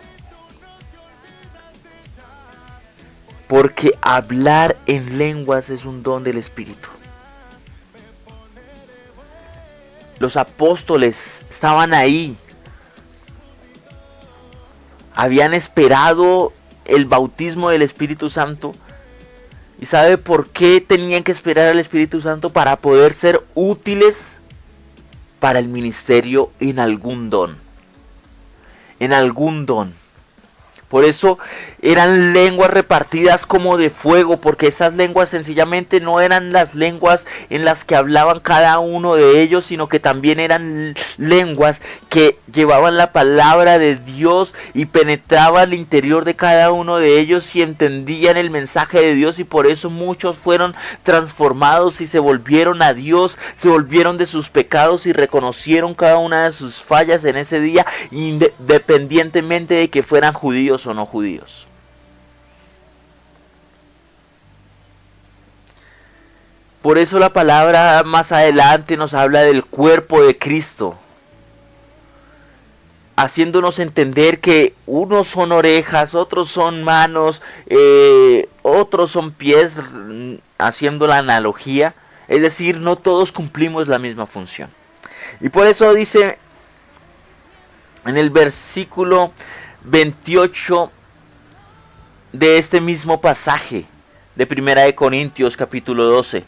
Porque hablar en lenguas es un don del Espíritu. Los apóstoles estaban ahí. Habían esperado el bautismo del Espíritu Santo. ¿Y sabe por qué tenían que esperar al Espíritu Santo? Para poder ser útiles para el ministerio en algún don. En algún don. Por eso eran lenguas repartidas como de fuego, porque esas lenguas sencillamente no eran las lenguas en las que hablaban cada uno de ellos, sino que también eran lenguas que llevaban la palabra de Dios y penetraban al interior de cada uno de ellos y entendían el mensaje de Dios, y por eso muchos fueron transformados y se volvieron a Dios, se volvieron de sus pecados y reconocieron cada una de sus fallas en ese día, independientemente de que fueran judíos o no judíos. Por eso la palabra más adelante nos habla del cuerpo de Cristo, haciéndonos entender que unos son orejas, otros son manos, otros son pies, haciendo la analogía. Es decir, no todos cumplimos la misma función. Y por eso dice en el versículo 28 de este mismo pasaje de 1 Corintios capítulo 12.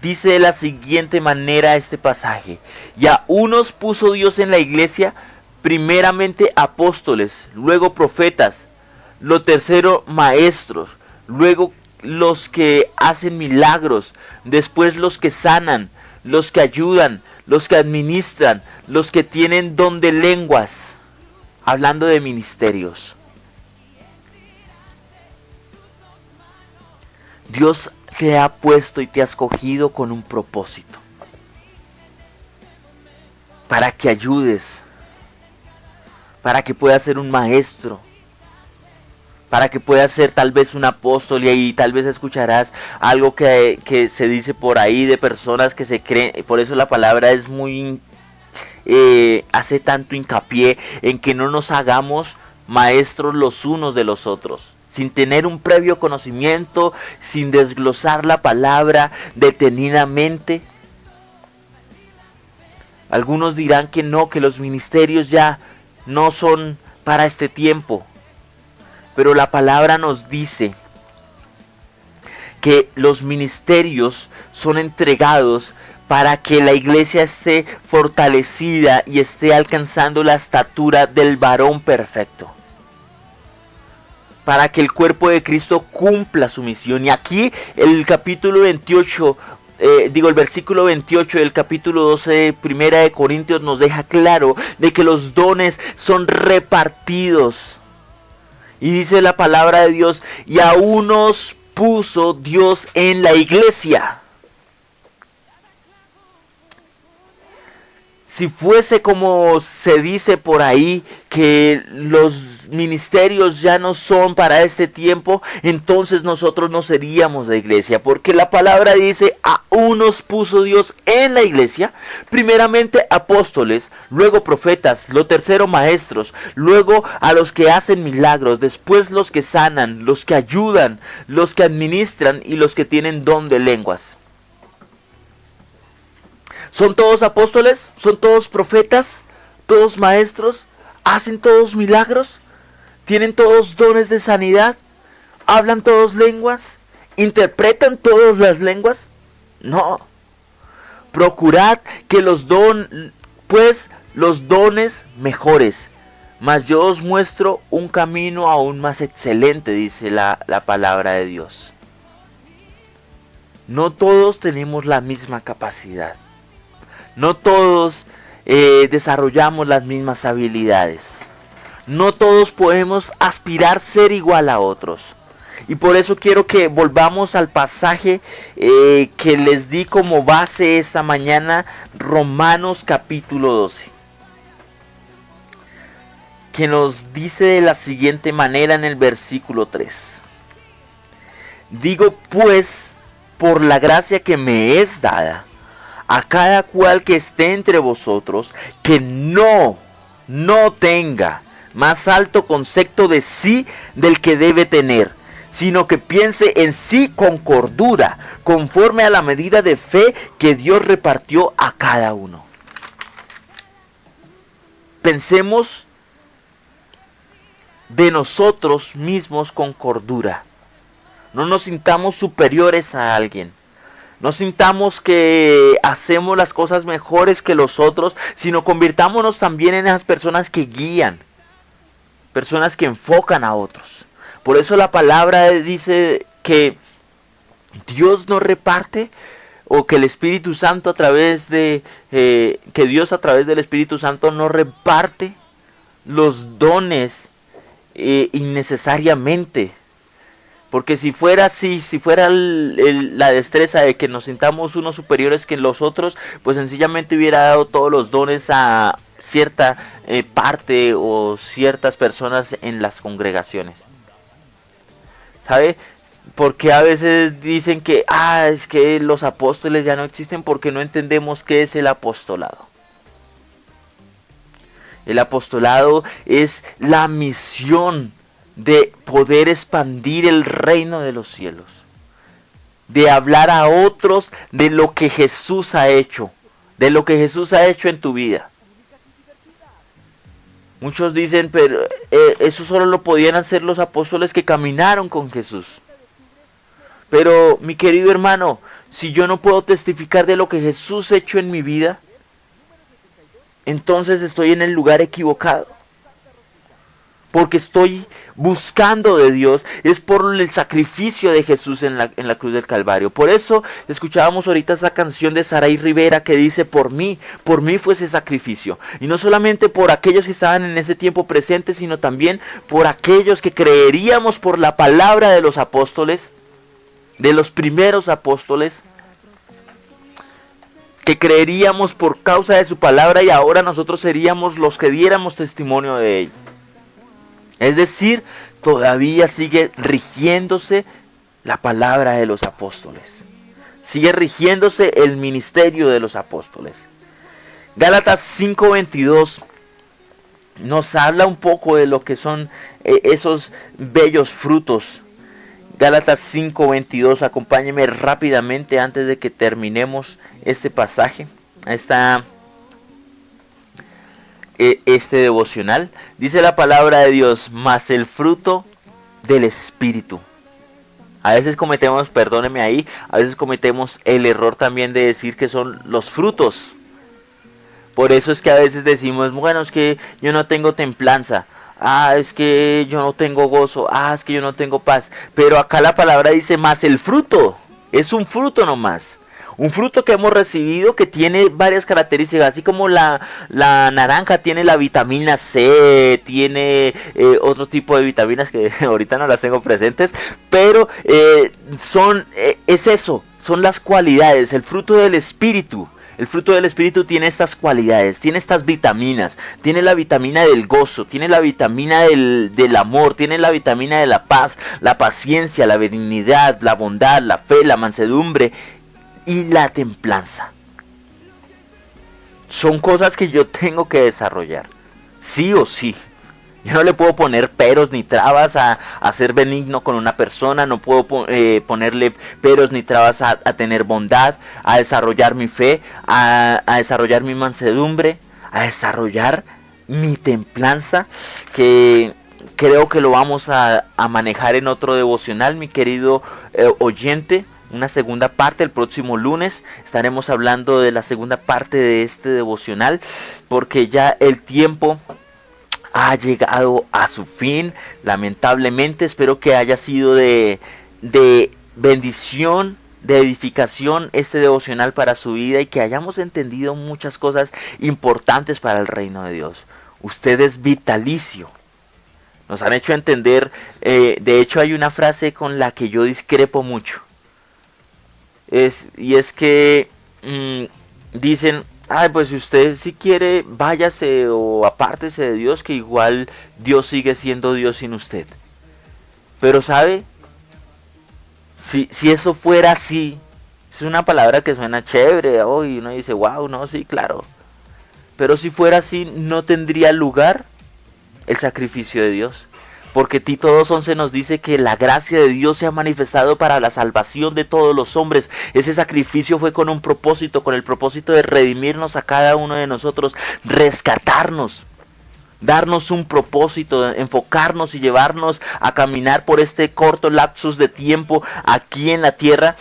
Dice de la siguiente manera este pasaje: y a unos puso Dios en la iglesia, primeramente apóstoles, luego profetas, lo tercero maestros, luego los que hacen milagros, después los que sanan, los que ayudan, los que administran, los que tienen don de lenguas. Hablando de ministerios. Dios te ha puesto y te ha escogido con un propósito. Para que ayudes. Para que puedas ser un maestro. Para que puedas ser tal vez un apóstol. Y ahí tal vez escucharás algo que se dice por ahí de personas que se creen. Por eso la palabra es muy... hace tanto hincapié en que no nos hagamos maestros los unos de los otros, sin tener un previo conocimiento, sin desglosar la palabra detenidamente. Algunos dirán que no, que los ministerios ya no son para este tiempo, pero la palabra nos dice que los ministerios son entregados para que la iglesia esté fortalecida y esté alcanzando la estatura del varón perfecto. Para que el cuerpo de Cristo cumpla su misión. Y aquí el capítulo 28, el versículo 28 del capítulo 12 de Primera de Corintios nos deja claro de que los dones son repartidos. Y dice la palabra de Dios, y a unos puso Dios en la iglesia. Si fuese como se dice por ahí, que los ministerios ya no son para este tiempo, entonces nosotros no seríamos la iglesia, porque la palabra dice, a unos puso Dios en la iglesia, primeramente apóstoles, luego profetas, lo tercero maestros, luego a los que hacen milagros, después los que sanan, los que ayudan, los que administran y los que tienen don de lenguas. ¿Son todos apóstoles? ¿Son todos profetas? ¿Todos maestros? ¿Hacen todos milagros? ¿Tienen todos dones de sanidad? ¿Hablan todos lenguas? ¿Interpretan todas las lenguas? No. Procurad que los dones mejores. Mas yo os muestro un camino aún más excelente, dice la palabra de Dios. No todos tenemos la misma capacidad. No todos desarrollamos las mismas habilidades. No todos podemos aspirar a ser igual a otros. Y por eso quiero que volvamos al pasaje que les di como base esta mañana, Romanos capítulo 12. Que nos dice de la siguiente manera en el versículo 3. Digo pues, por la gracia que me es dada, a cada cual que esté entre vosotros, que no tenga más alto concepto de sí del que debe tener, sino que piense en sí con cordura, conforme a la medida de fe que Dios repartió a cada uno. Pensemos de nosotros mismos con cordura. No nos sintamos superiores a alguien. No sintamos que hacemos las cosas mejores que los otros, sino convirtámonos también en esas personas que guían, personas que enfocan a otros. Por eso la palabra dice que Dios no reparte, o que el Espíritu Santo que Dios a través del Espíritu Santo no reparte los dones innecesariamente. Porque si fuera así, si fuera la destreza de que nos sintamos unos superiores que los otros, pues sencillamente hubiera dado todos los dones a cierta parte o ciertas personas en las congregaciones. ¿Sabe? Porque a veces dicen que es que los apóstoles ya no existen, porque no entendemos qué es el apostolado. El apostolado es la misión de poder expandir el reino de los cielos, de hablar a otros de lo que Jesús ha hecho, de lo que Jesús ha hecho en tu vida. Muchos dicen, pero eso solo lo podían hacer los apóstoles que caminaron con Jesús. Pero mi querido hermano, si yo no puedo testificar de lo que Jesús ha hecho en mi vida, entonces estoy en el lugar equivocado. Porque estoy buscando de Dios, es por el sacrificio de Jesús en la cruz del Calvario. Por eso escuchábamos ahorita esa canción de Saray Rivera que dice, por mí fue ese sacrificio. Y no solamente por aquellos que estaban en ese tiempo presentes, sino también por aquellos que creeríamos por la palabra de los apóstoles, de los primeros apóstoles, que creeríamos por causa de su palabra, y ahora nosotros seríamos los que diéramos testimonio de ello. Es decir, todavía sigue rigiéndose la palabra de los apóstoles. Sigue rigiéndose el ministerio de los apóstoles. Gálatas 5:22 nos habla un poco de lo que son esos bellos frutos. Gálatas 5:22, acompáñeme rápidamente antes de que terminemos este pasaje. Este devocional. Dice la palabra de Dios, mas el fruto del Espíritu. A veces cometemos, perdóneme ahí, a veces cometemos el error también de decir que son los frutos. Por eso es que a veces decimos, bueno, es que yo no tengo templanza. Es que yo no tengo gozo. Es que yo no tengo paz. Pero acá la palabra dice más el fruto. Es un fruto nomás. Un fruto que hemos recibido que tiene varias características, así como la naranja tiene la vitamina C, tiene otro tipo de vitaminas que ahorita no las tengo presentes, pero es eso, son las cualidades, el fruto del Espíritu. El fruto del Espíritu tiene estas cualidades, tiene estas vitaminas, tiene la vitamina del gozo, tiene la vitamina del amor, tiene la vitamina de la paz, la paciencia, la benignidad, la bondad, la fe, la mansedumbre y la templanza. Son cosas que yo tengo que desarrollar, sí o sí. Yo no le puedo poner peros ni trabas a ser benigno con una persona, no puedo ponerle peros ni trabas a tener bondad, a desarrollar mi fe, a desarrollar mi mansedumbre, a desarrollar mi templanza, que creo que lo vamos a manejar en otro devocional, mi querido oyente. Una segunda parte, el próximo lunes estaremos hablando de la segunda parte de este devocional, porque ya el tiempo ha llegado a su fin, lamentablemente. Espero que haya sido de bendición, de edificación este devocional para su vida, y que hayamos entendido muchas cosas importantes para el reino de Dios. Usted es vitalicio. Nos han hecho entender, de hecho hay una frase con la que yo discrepo mucho. Y es que dicen, pues si usted si quiere, váyase o apártese de Dios, que igual Dios sigue siendo Dios sin usted. Pero ¿sabe? Si eso fuera así, es una palabra que suena chévere, y uno dice, wow, no, sí, claro. Pero si fuera así, no tendría lugar el sacrificio de Dios. Porque Tito 2:11 nos dice que la gracia de Dios se ha manifestado para la salvación de todos los hombres. Ese sacrificio fue con un propósito, con el propósito de redimirnos a cada uno de nosotros, rescatarnos, darnos un propósito, enfocarnos y llevarnos a caminar por este corto lapsus de tiempo aquí en la tierra,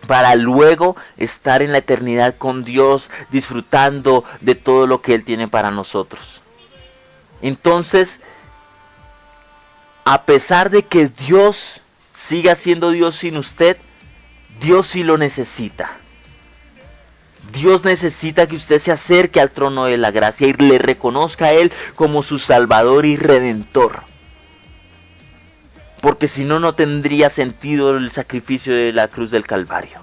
para luego estar en la eternidad con Dios, disfrutando de todo lo que Él tiene para nosotros. Entonces, a pesar de que Dios siga siendo Dios sin usted, Dios sí lo necesita. Dios necesita que usted se acerque al trono de la gracia y le reconozca a Él como su Salvador y Redentor. Porque si no, no tendría sentido el sacrificio de la cruz del Calvario.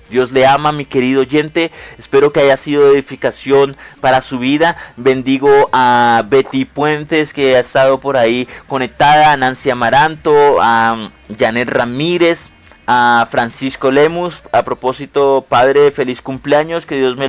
Dios le ama, mi querido oyente. Espero que haya sido de edificación para su vida. Bendigo a Betty Puentes, que ha estado por ahí conectada, a Nancy Amaranto, a Janet Ramírez, a Francisco Lemus. A propósito, padre, feliz cumpleaños, que Dios me